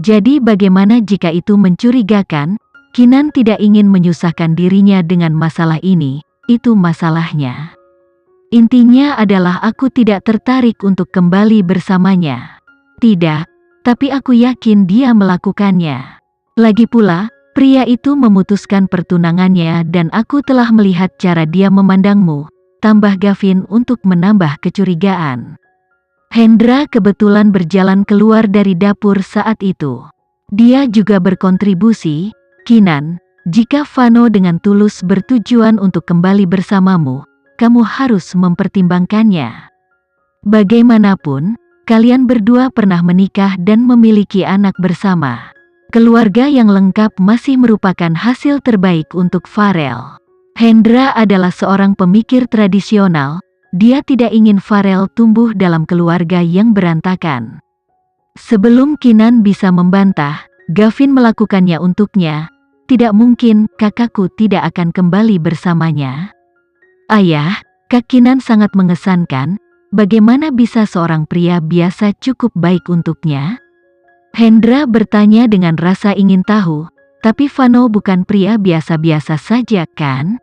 Jadi bagaimana jika itu mencurigakan? Kinan tidak ingin menyusahkan dirinya dengan masalah ini, itu masalahnya. Intinya adalah aku tidak tertarik untuk kembali bersamanya. Tidak, tapi aku yakin dia melakukannya. Lagi pula, pria itu memutuskan pertunangannya dan aku telah melihat cara dia memandangmu, tambah Gavin untuk menambah kecurigaan. Hendra kebetulan berjalan keluar dari dapur saat itu. Dia juga berkontribusi, Kinan, jika Vano dengan tulus bertujuan untuk kembali bersamamu, kamu harus mempertimbangkannya. Bagaimanapun, kalian berdua pernah menikah dan memiliki anak bersama. Keluarga yang lengkap masih merupakan hasil terbaik untuk Farel. Hendra adalah seorang pemikir tradisional, dia tidak ingin Farel tumbuh dalam keluarga yang berantakan. Sebelum Kinan bisa membantah, Gavin melakukannya untuknya. Tidak mungkin, kakakku tidak akan kembali bersamanya. Ayah, Kak Kinan sangat mengesankan, bagaimana bisa seorang pria biasa cukup baik untuknya? Hendra bertanya dengan rasa ingin tahu, tapi Vano bukan pria biasa-biasa saja kan?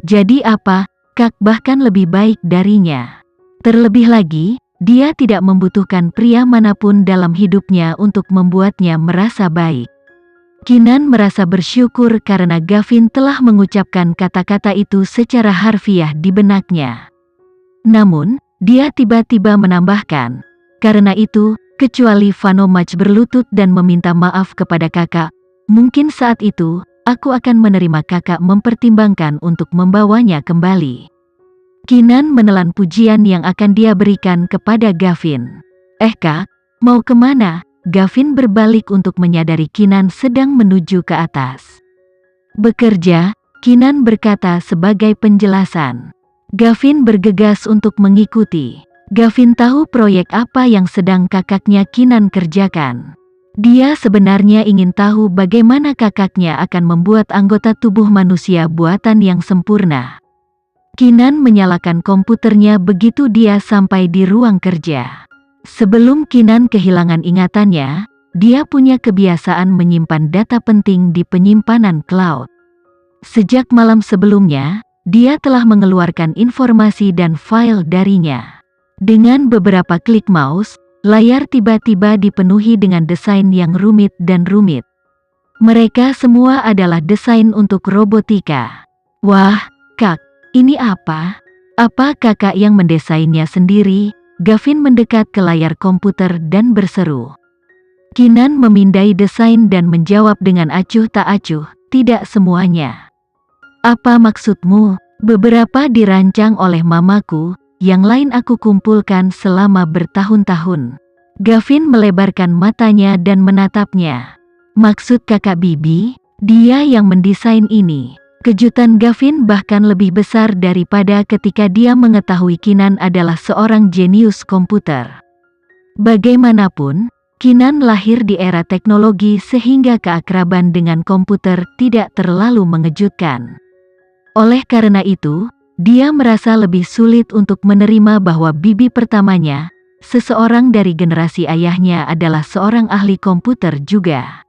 Jadi apa, Kak bahkan lebih baik darinya. Terlebih lagi, dia tidak membutuhkan pria manapun dalam hidupnya untuk membuatnya merasa baik. Kinan merasa bersyukur karena Gavin telah mengucapkan kata-kata itu secara harfiah di benaknya. Namun, dia tiba-tiba menambahkan, karena itu, kecuali Vano Mach berlutut dan meminta maaf kepada kakak, mungkin saat itu, aku akan menerima kakak mempertimbangkan untuk membawanya kembali. Kinan menelan pujian yang akan dia berikan kepada Gavin. Kak, mau kemana? Gavin berbalik untuk menyadari Kinan sedang menuju ke atas. Bekerja, Kinan berkata sebagai penjelasan. Gavin bergegas untuk mengikuti. Gavin tahu proyek apa yang sedang kakaknya Kinan kerjakan. Dia sebenarnya ingin tahu bagaimana kakaknya akan membuat anggota tubuh manusia buatan yang sempurna. Kinan menyalakan komputernya begitu dia sampai di ruang kerja. Sebelum Kinan kehilangan ingatannya, dia punya kebiasaan menyimpan data penting di penyimpanan cloud. Sejak malam sebelumnya, dia telah mengeluarkan informasi dan file darinya. Dengan beberapa klik mouse, layar tiba-tiba dipenuhi dengan desain yang rumit dan rumit. Mereka semua adalah desain untuk robotika. Wah, Kak, ini apa? Apa kakak yang mendesainnya sendiri? Gavin mendekat ke layar komputer dan berseru. Kinan memindai desain dan menjawab dengan acuh tak acuh, tidak semuanya. Apa maksudmu? Beberapa dirancang oleh mamaku, yang lain aku kumpulkan selama bertahun-tahun. Gavin melebarkan matanya dan menatapnya. Maksud kakak Bibi? Dia yang mendesain ini. Kejutan Gavin bahkan lebih besar daripada ketika dia mengetahui Kinan adalah seorang jenius komputer. Bagaimanapun, Kinan lahir di era teknologi sehingga keakraban dengan komputer tidak terlalu mengejutkan. Oleh karena itu, dia merasa lebih sulit untuk menerima bahwa bibi pertamanya, seseorang dari generasi ayahnya adalah seorang ahli komputer juga.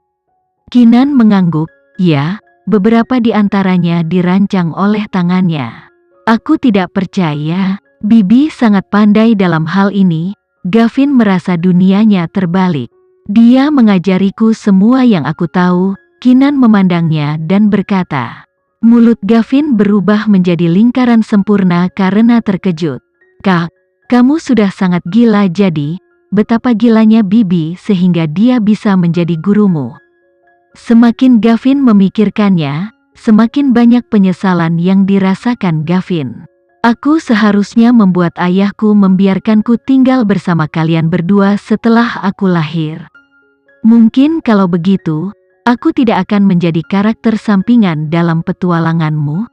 Kinan mengangguk, ya. Beberapa di antaranya dirancang oleh tangannya. Aku tidak percaya, Bibi sangat pandai dalam hal ini. Gavin merasa dunianya terbalik. Dia mengajariku semua yang aku tahu. Kinan memandangnya dan berkata. Mulut Gavin berubah menjadi lingkaran sempurna karena terkejut. Kak, kamu sudah sangat gila jadi, betapa gilanya Bibi sehingga dia bisa menjadi gurumu. Semakin Gavin memikirkannya, semakin banyak penyesalan yang dirasakan Gavin. Aku seharusnya membuat ayahku membiarkanku tinggal bersama kalian berdua setelah aku lahir. Mungkin kalau begitu, aku tidak akan menjadi karakter sampingan dalam petualanganmu.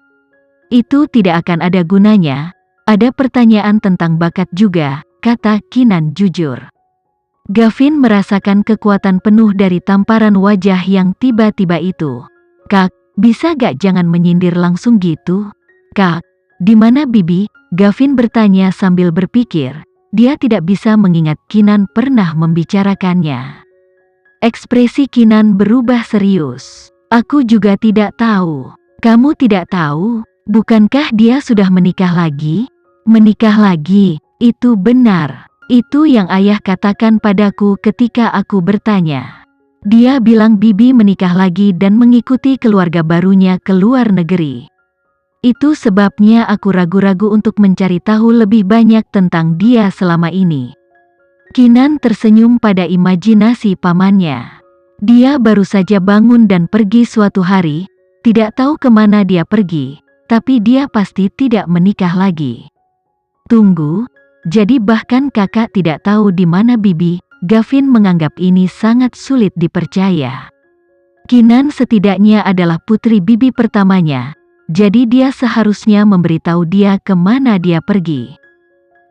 Itu tidak akan ada gunanya, ada pertanyaan tentang bakat juga, kata Kinan jujur. Gavin merasakan kekuatan penuh dari tamparan wajah yang tiba-tiba itu. Kak, bisa gak jangan menyindir langsung gitu? Kak, di mana Bibi? Gavin bertanya sambil berpikir. Dia tidak bisa mengingat Kinan pernah membicarakannya. Ekspresi Kinan berubah serius. Aku juga tidak tahu. Kamu tidak tahu? Bukankah dia sudah menikah lagi? Menikah lagi, itu benar. Itu yang ayah katakan padaku ketika aku bertanya. Dia bilang bibi menikah lagi dan mengikuti keluarga barunya ke luar negeri. Itu sebabnya aku ragu-ragu untuk mencari tahu lebih banyak tentang dia selama ini. Kinan tersenyum pada imajinasi pamannya. Dia baru saja bangun dan pergi suatu hari, tidak tahu kemana dia pergi, tapi dia pasti tidak menikah lagi. Tunggu, jadi bahkan kakak tidak tahu di mana bibi? Gavin menganggap ini sangat sulit dipercaya. Kinan setidaknya adalah putri bibi pertamanya, jadi dia seharusnya memberitahu dia kemana dia pergi.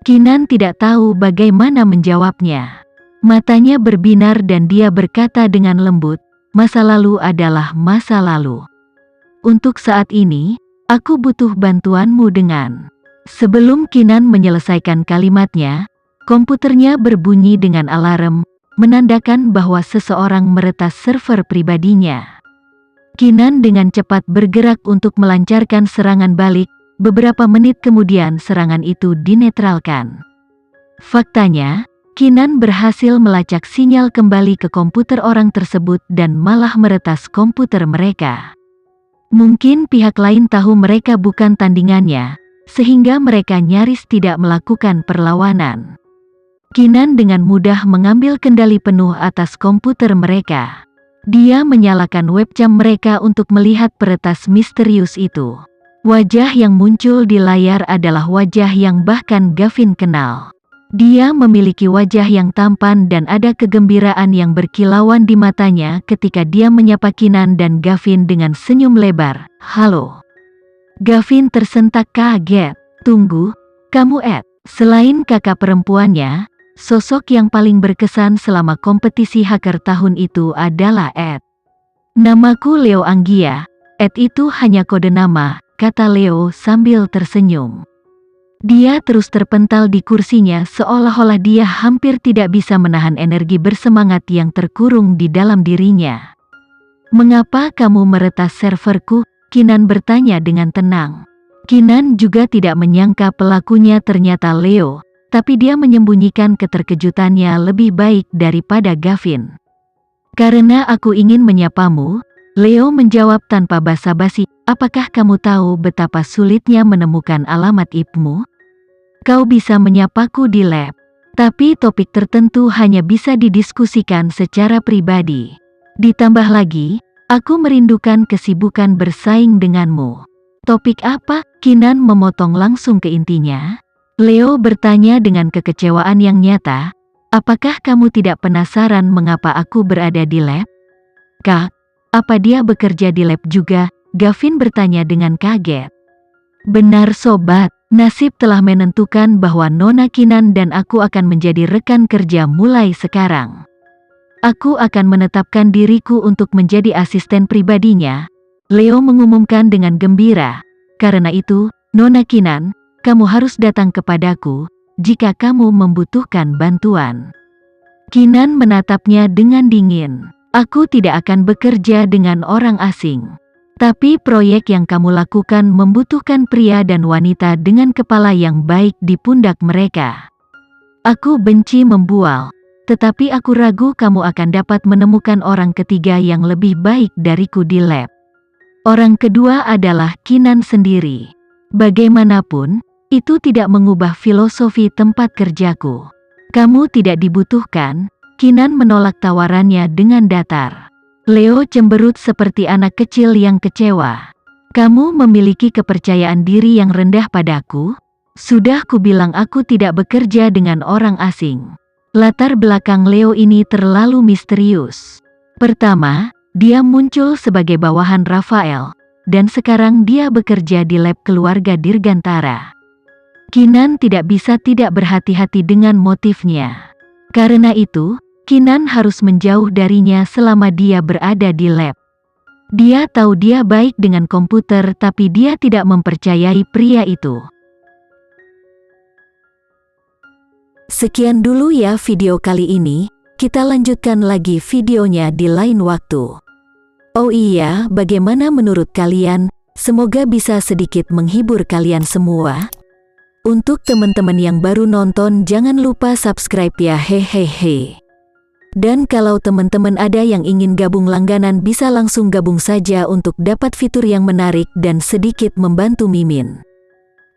Kinan tidak tahu bagaimana menjawabnya. Matanya berbinar dan dia berkata dengan lembut, masa lalu adalah masa lalu. Untuk saat ini, aku butuh bantuanmu dengan... Sebelum Kinan menyelesaikan kalimatnya, komputernya berbunyi dengan alarm, menandakan bahwa seseorang meretas server pribadinya. Kinan dengan cepat bergerak untuk melancarkan serangan balik, beberapa menit kemudian serangan itu dinetralkan. Faktanya, Kinan berhasil melacak sinyal kembali ke komputer orang tersebut dan malah meretas komputer mereka. Mungkin pihak lain tahu mereka bukan tandingannya, sehingga mereka nyaris tidak melakukan perlawanan. Kinan dengan mudah mengambil kendali penuh atas komputer mereka. Dia menyalakan webcam mereka untuk melihat peretas misterius itu. Wajah yang muncul di layar adalah wajah yang bahkan Gavin kenal. Dia memiliki wajah yang tampan dan ada kegembiraan yang berkilauan di matanya ketika dia menyapa Kinan dan Gavin dengan senyum lebar. Halo. Gavin tersentak kaget. Tunggu, kamu Ed. Selain kakak perempuannya, sosok yang paling berkesan selama kompetisi hacker tahun itu adalah Ed. Namaku Leo Anggia. Ed itu hanya kode nama, kata Leo sambil tersenyum. Dia terus terpental di kursinya seolah-olah dia hampir tidak bisa menahan energi bersemangat yang terkurung di dalam dirinya. Mengapa kamu meretas serverku? Kinan bertanya dengan tenang. Kinan juga tidak menyangka pelakunya ternyata Leo, tapi dia menyembunyikan keterkejutannya lebih baik daripada Gavin. Karena aku ingin menyapamu, Leo menjawab tanpa basa-basi. Apakah kamu tahu betapa sulitnya menemukan alamat IP-mu? Kau bisa menyapaku di lab, tapi topik tertentu hanya bisa didiskusikan secara pribadi. Ditambah lagi, aku merindukan kesibukan bersaing denganmu. Topik apa? Kinan memotong langsung ke intinya. Leo bertanya dengan kekecewaan yang nyata. Apakah kamu tidak penasaran mengapa aku berada di lab? Kak, apa dia bekerja di lab juga? Gavin bertanya dengan kaget. Benar sobat, nasib telah menentukan bahwa Nona Kinan dan aku akan menjadi rekan kerja mulai sekarang. Aku akan menetapkan diriku untuk menjadi asisten pribadinya, Leo mengumumkan dengan gembira. Karena itu, Nona Kinan, kamu harus datang kepadaku, jika kamu membutuhkan bantuan. Kinan menatapnya dengan dingin. Aku tidak akan bekerja dengan orang asing. Tapi proyek yang kamu lakukan membutuhkan pria dan wanita dengan kepala yang baik di pundak mereka. Aku benci membual. Tetapi aku ragu kamu akan dapat menemukan orang ketiga yang lebih baik dariku di lab. Orang kedua adalah Kinan sendiri. Bagaimanapun, itu tidak mengubah filosofi tempat kerjaku. Kamu tidak dibutuhkan. Kinan menolak tawarannya dengan datar. Leo cemberut seperti anak kecil yang kecewa. Kamu memiliki kepercayaan diri yang rendah padaku? Sudah kubilang aku tidak bekerja dengan orang asing. Latar belakang Leo ini terlalu misterius. Pertama, dia muncul sebagai bawahan Rafael, dan sekarang dia bekerja di lab keluarga Dirgantara. Kinan tidak bisa tidak berhati-hati dengan motifnya. Karena itu, Kinan harus menjauh darinya selama dia berada di lab. Dia tahu dia baik dengan komputer tapi dia tidak mempercayai pria itu. Sekian dulu ya video kali ini. Kita lanjutkan lagi videonya di lain waktu. Oh iya, bagaimana menurut kalian? Semoga bisa sedikit menghibur kalian semua. Untuk teman-teman yang baru nonton, jangan lupa subscribe ya, hehehe. Dan kalau teman-teman ada yang ingin gabung langganan, bisa langsung gabung saja untuk dapat fitur yang menarik dan sedikit membantu Mimin.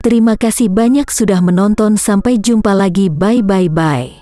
Terima kasih banyak sudah menonton, sampai jumpa lagi, bye.